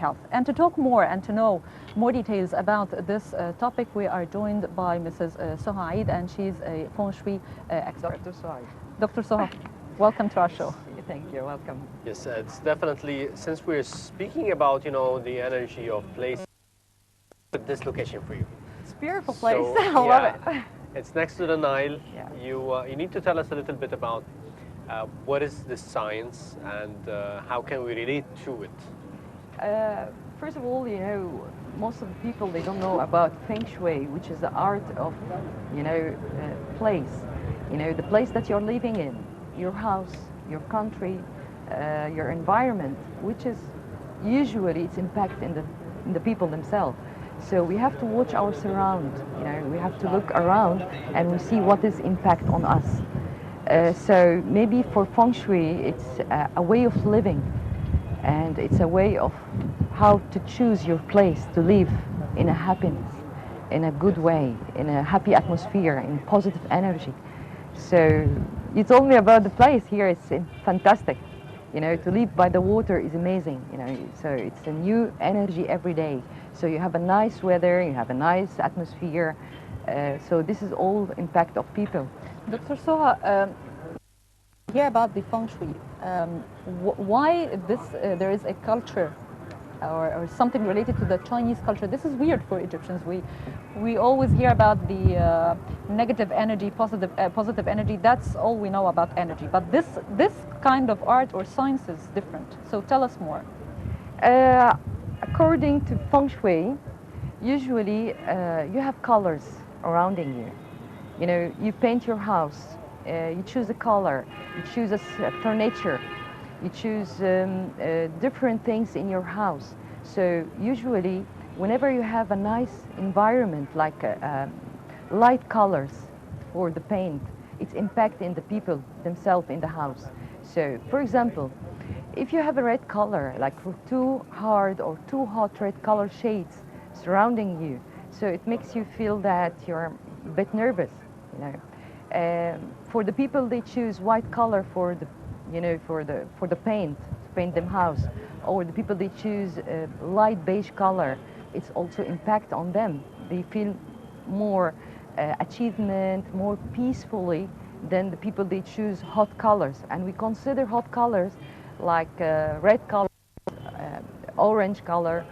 health. And to talk more and to know more details about this topic, we are joined by Mrs. Soha, and she's a feng shui expert. Dr. Soha. Dr. Soha, welcome to our show. Thank you, welcome. Yes, it's definitely, since we're speaking about, the energy of place, this location for you. It's a beautiful place. So, I love it. It's next to the Nile. Yeah. You need to tell us a little bit about what is the science and how can we relate to it? First of all, most of the people, they don't know about feng shui, which is the art of, place. The place that you're living in, your house, your country, your environment, which is usually its impact in the people themselves. So we have to watch our surround, we have to look around and we see what is impact on us. So maybe for feng shui, it's a way of living, and it's a way of how to choose your place to live in a happiness, in a good way, in a happy atmosphere, in positive energy. So you told me about the place here. It's fantastic. To live by the water is amazing. So it's a new energy every day. So you have a nice weather, you have a nice atmosphere. So this is all impact of people. Dr. Soha, hear about the feng shui. Why there is a culture or something related to the Chinese culture? This is weird for Egyptians. We always hear about the negative energy, positive energy. That's all we know about energy. But this kind of art or science is different. So tell us more. According to feng shui, usually you have colors surrounding you. You paint your house, you choose a color, you choose a furniture, you choose different things in your house. So usually, whenever you have a nice environment, like light colors or the paint, it's impacting the people themselves in the house. So, for example, if you have a red color, like too hard or too hot red color shades surrounding you, so it makes you feel that you're a bit nervous. For the people, they choose white color for the for the paint, to paint them house, or the people, they choose light beige color. It's also impact on them. They feel more achievement, more peacefully than the people, they choose hot colors. And we consider hot colors like red color, orange color.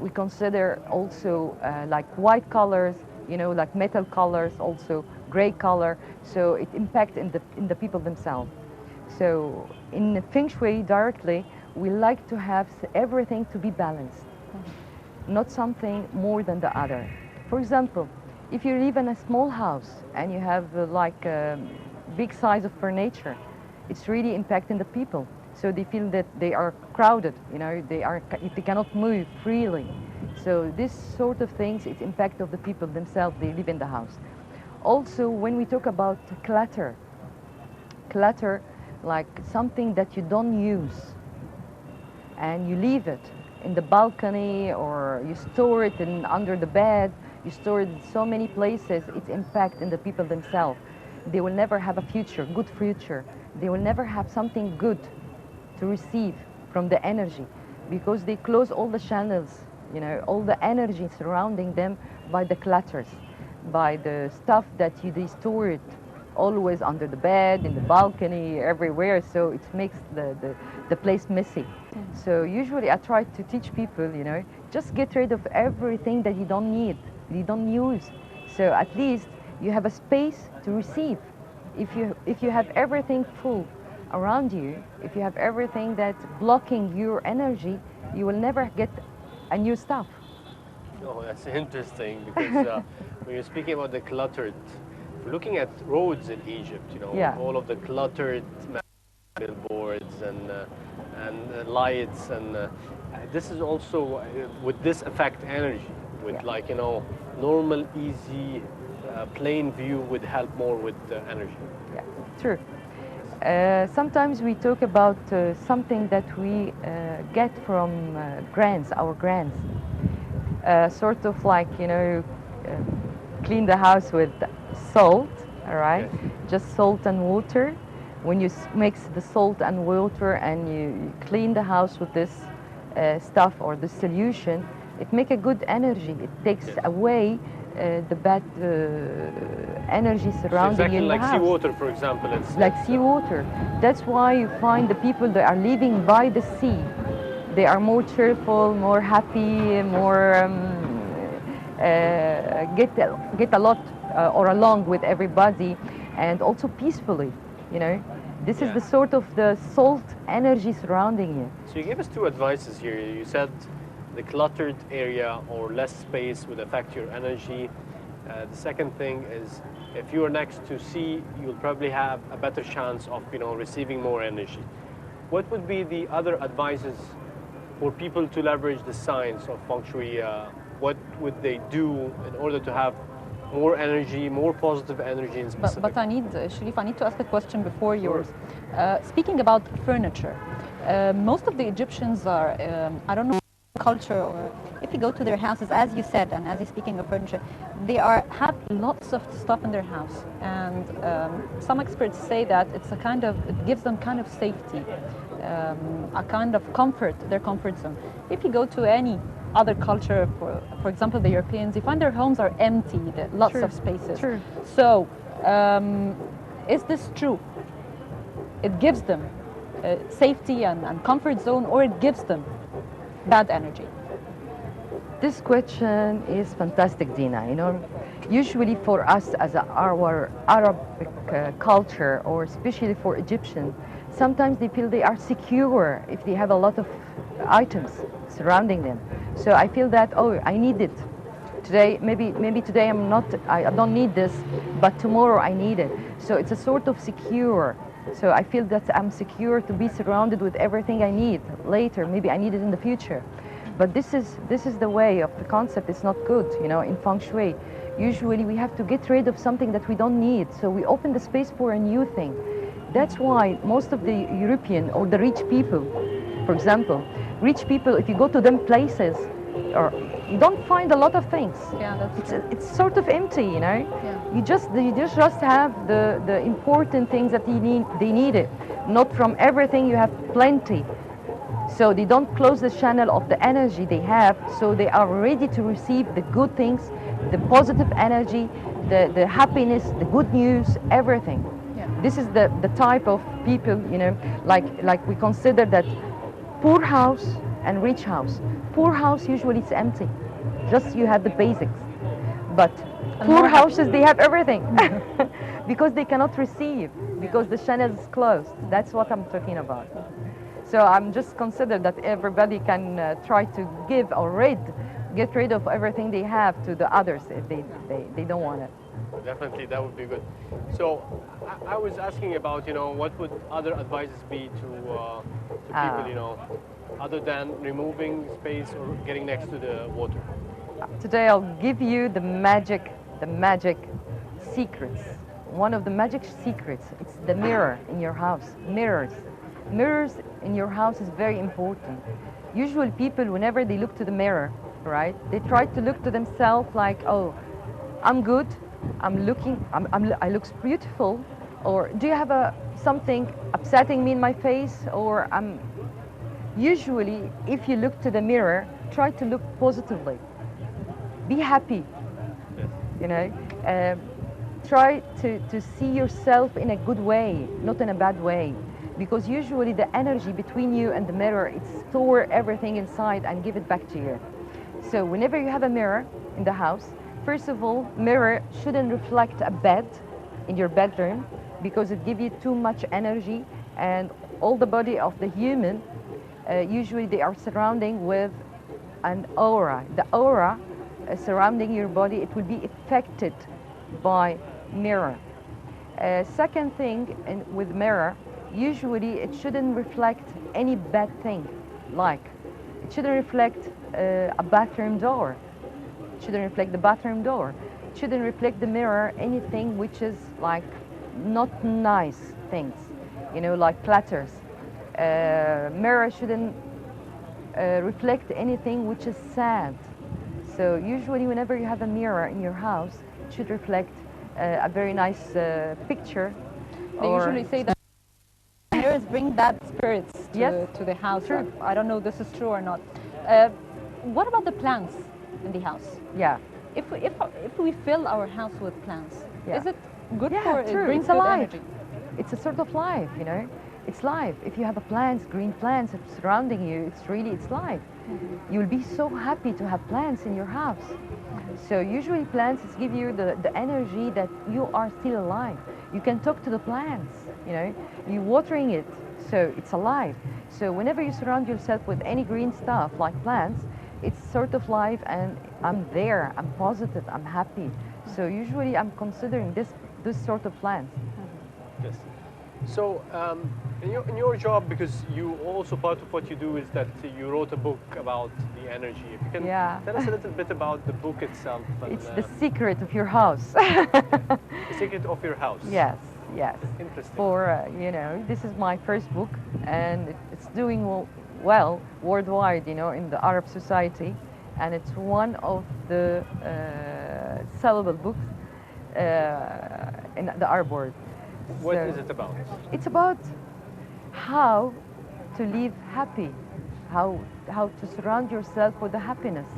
We consider also like white colors, like metal colors, also gray color. So it impacts in the people themselves. So in feng shui directly, we like to have everything to be balanced, not something more than the other. For example, if you live in a small house and you have like a big size of furniture, it's really impacting the people. So they feel that they are crowded, they cannot move freely. So this sort of things, it's impact of the people themselves, they live in the house. Also, when we talk about clutter, like something that you don't use and you leave it in the balcony or you store it under the bed, you store it in so many places, it's impacting the people themselves. They will never have a future, good future. They will never have something good to receive from the energy because they close all the channels, all the energy surrounding them by the clutters, by the stuff that they store it always under the bed, in the balcony, everywhere, so it makes the place messy. So usually I try to teach people, just get rid of everything that you don't need, you don't use. So at least you have a space to receive. If you have everything full around you, if you have everything that's blocking your energy, you will never get a new stuff. Oh, that's interesting because when you're speaking about the cluttered, looking at roads in Egypt, all of the cluttered billboards and lights, and this is also, would this affect energy? With normal, easy, plain view would help more with the energy. Yeah, true. Sometimes we talk about something that we get from our grants. Sort of like, clean the house with salt, all right? Yes. Just salt and water. When you mix the salt and water and you clean the house with this stuff or the solution, it make a good energy. It takes away the bad energy surrounding exactly you in the like house. seawater, for example. It's like seawater. That's why you find the people that are living by the sea, they are more cheerful, more happy, more get a lot or along with everybody, and also peacefully. You know, this is the sort of the salt energy surrounding you. So you gave us two advices here. You said the cluttered area or less space would affect your energy. The second thing is, if you are next to sea, you'll probably have a better chance of receiving more energy. What would be the other advices for people to leverage the science of feng shui? What would they do in order to have more energy, more positive energy in specific? But I need, Sharif, I need to ask a question before yours. Speaking about furniture, most of the Egyptians are, I don't know, culture, or if you go to their houses, as you said, and as you're speaking of furniture, they have lots of stuff in their house, and some experts say that it gives them kind of safety, a kind of comfort, their comfort zone. If you go to any other culture, for example, the Europeans, you find their homes are empty, lots of spaces. True. So, is this true? It gives them safety and comfort zone, or it gives them bad energy? This question is fantastic, Dina. You know, usually for us as our Arabic culture, or especially for Egyptians, sometimes they feel they are secure if they have a lot of items surrounding them. So I feel that, oh, I need it today. Maybe today I don't need this, but tomorrow I need it. So it's a sort of secure. So I feel that I'm secure to be surrounded with everything I need later. Maybe I need it in the future. But this is the way of the concept. It's not good, you know, in feng shui. Usually we have to get rid of something that we don't need. So we open the space for a new thing. That's why most of the European or the rich people, for example, rich people, if you go to them places, or you don't find a lot of things. Yeah, It's sort of empty, you know. Yeah. You just have the important things that they need it. Not from everything you have plenty. So they don't close the channel of the energy they have, so they are ready to receive the good things, the positive energy, the happiness, the good news, everything. Yeah. This is the type of people, you know, like we consider that poor house and rich house. Poor house usually it's empty, just you have the basics. But poor houses, they have everything because they cannot receive, because the channel is closed. That's what I'm talking about. So I'm just consider that everybody can try to give or get rid of everything they have to the others if they don't want it. Definitely, that would be good. So I was asking about, what would other advices be to people, other than removing space or getting next to the water? Today I'll give you the magic secrets. One of the magic secrets, it's the mirror in your house. Mirrors in your house is very important. Usually people, whenever they look to the mirror, right, they try to look to themselves like, oh, I'm good, I look beautiful, or do you have something upsetting me in my face, or usually if you look to the mirror, try to look positively. Be happy, you know. Try to see yourself in a good way, not in a bad way. Because usually the energy between you and the mirror, it stores everything inside and give it back to you. So whenever you have a mirror in the house, first of all, mirror shouldn't reflect a bed in your bedroom, because it gives you too much energy, and all the body of the human, usually they are surrounding with an aura. The aura surrounding your body, it will be affected by mirror. Second thing, with mirror, usually it shouldn't reflect any bad thing, like it shouldn't reflect a bathroom door. It shouldn't reflect the bathroom door. It shouldn't reflect the mirror anything which is like not nice things, you know, like clutters. Mirror shouldn't reflect anything which is sad. So usually whenever you have a mirror in your house, it should reflect a very nice picture. They usually say that mirror colors bring that spirits to, Yes. to the house. True. I don't know if this is true or not. What about the plants in the house? Yeah. If we fill our house with plants, Yeah. is it good Yeah, for true. it brings It's good alive. energy? It's a sort of life, you know. It's life. If you have a plants, green plants surrounding you, it's life. You'll be so happy to have plants in your house. So usually plants give you the energy that you are still alive. You can talk to the plants, you know. You're watering it, so it's alive. So whenever you surround yourself with any green stuff like plants, it's sort of life, and I'm there, I'm positive, I'm happy. So usually I'm considering this sort of plants. Yes. So in your job, because you also part of what you do is that you wrote a book about the energy. If you can tell us a little bit about the book itself. And, it's the secret of your house. The secret of your house. Yes, yes. Interesting. For you know, this is my first book, and it's doing well worldwide, you know, in the Arab society, and it's one of the sellable books in the Arab world. What is it about? It's about how to live happy, how to surround yourself with the happiness,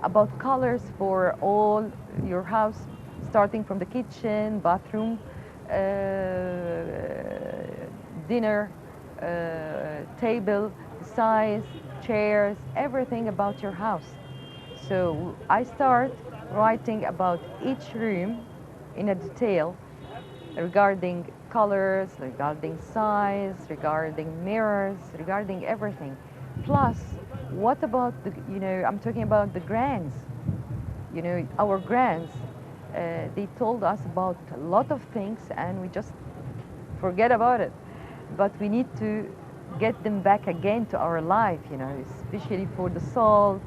about colors for all your house, starting from the kitchen, bathroom, dinner table, size, chairs, everything about your house. So I start writing about each room in a detail regarding colors, regarding size, regarding mirrors, regarding everything. Plus, what about the, you know, I'm talking about the grands. You know, our grands, they told us about a lot of things and we just forget about it. But we need to get them back again to our life, you know, especially for the salt,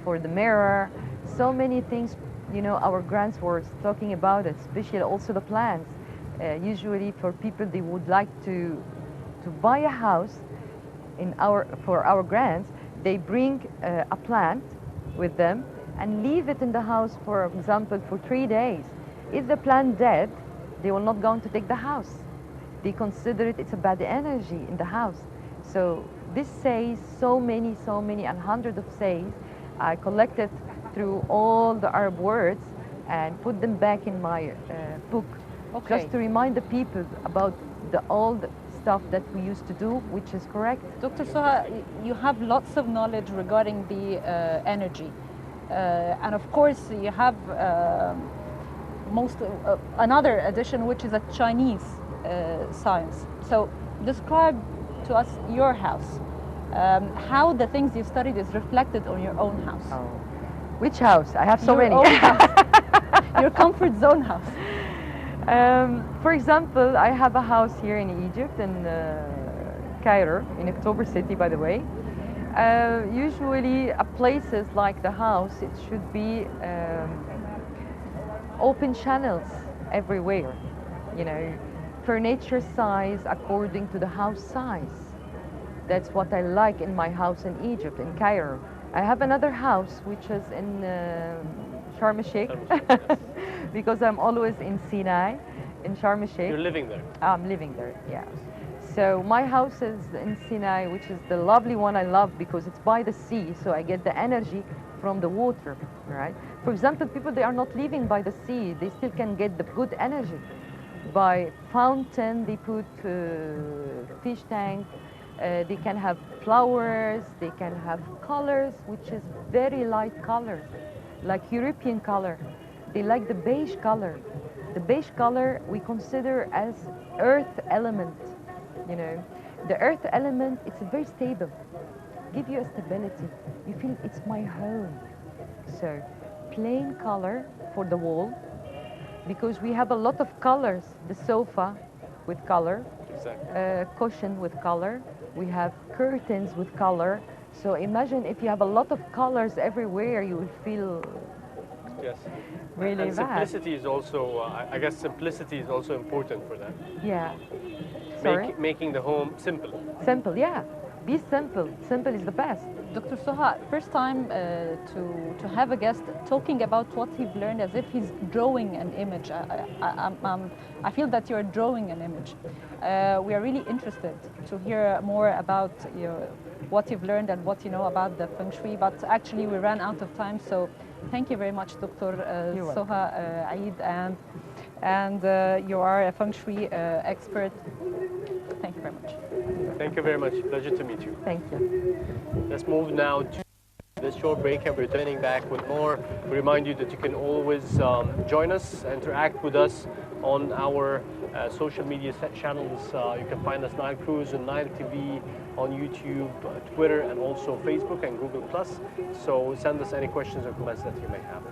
for the mirror, so many things, you know, our grands were talking about it, especially also the plants. Usually for people, they would like to buy a house for our grands, they bring a plant with them and leave it in the house, for example, for 3 days. If the plant dead, they will not going to take the house. They consider it's a bad energy in the house. So this says so many, and hundreds of says. I collected through all the Arab words and put them back in my book. Okay. Just to remind the people about the old stuff that we used to do, which is correct. Dr. Soha, you have lots of knowledge regarding the energy. And of course, you have another addition, which is a Chinese science. So describe to us your house. How the things you studied is reflected on your own house. Oh. Which house? I have so your many. Own house. Your comfort zone house. For example, I have a house here in Egypt, in Cairo, in October City, by the way. Usually, places like the house, it should be open channels everywhere. You know, furniture size according to the house size. That's what I like in my house in Egypt, in Cairo. I have another house which is in Sharm el-Sheikh, because I'm always in Sinai, in Sharm el-Sheikh. You're living there? I'm living there, yeah. So my house is in Sinai, which is the lovely one I love because it's by the sea, so I get the energy from the water, right? For example, people, they are not living by the sea, they still can get the good energy. By fountain, they put fish tank, they can have flowers, they can have colors, which is very light colors, like European color. They like the beige color. The beige color we consider as earth element, you know. The earth element, it's very stable, give you a stability. You feel it's my home. So plain color for the wall, because we have a lot of colors. The sofa with color, exactly. Cushion with color, we have curtains with color. So imagine if you have a lot of colors everywhere, you will feel really and bad. Simplicity is also, I guess simplicity is also important for that. Yeah. Making the home simple. Simple, yeah. be simple. Simple is the best. Dr. Soha, first time to have a guest talking about what he's learned as if he's drawing an image. I feel that you're drawing an image. We are really interested to hear more about what you've learned and what you know about the Feng Shui, but actually we ran out of time, so thank you very much, Dr. Soha Eid, and you are a Feng Shui expert. Thank you very much. Thank you very much. Pleasure to meet you. Thank you. Let's move now to this short break and returning back with more. We remind you that you can always join us, interact with us on our social media channels. You can find us Nile Cruise and Nile TV on YouTube, Twitter, and also Facebook and Google+. So send us any questions or comments that you may have.